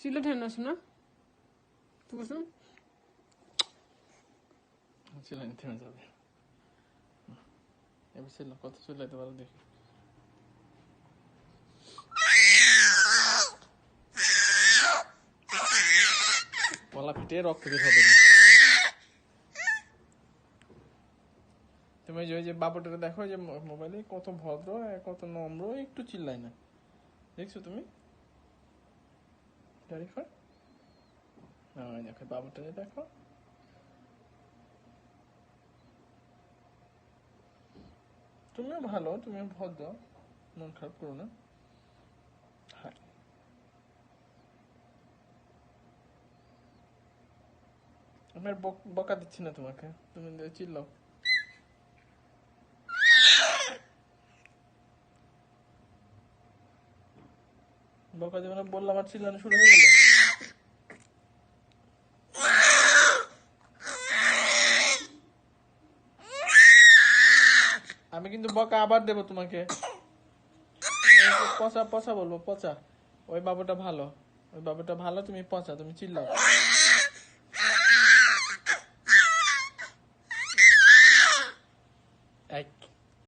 চিল্লা ঠেন আসো না তো বসো চিল্লানি থেমে যাবে। এবার চিল্লা কত চিল্লাইতে পারো দেখি। গলা ফেটে রক্ত বের হবে না। তুমি ওই যে বাবুটাকে দেখো যে মোবাইলে কত ভদ্র কত নম্র, একটু চিল্লাই না। দেখছো তুমি? দেখো বাবুটাকে দেখো। তুমিও ভালো, তুমিও ভদ্র, মন খারাপ করো না। হ্যাঁ, আমি আর বকা দিচ্ছি না তোমাকে, তুমি চিল্লাও। বকা দেবে না বললাম, আর চিল্লানো শুরু হয়ে গেল। আমি কিন্তু বকা আবার দেবো তোমাকে। পচা পচা বলবো, পচা। ওই বাবুটা ভালো, ওই বাবুটা ভালো, তুমি পচা, তুমি চিল্লাও।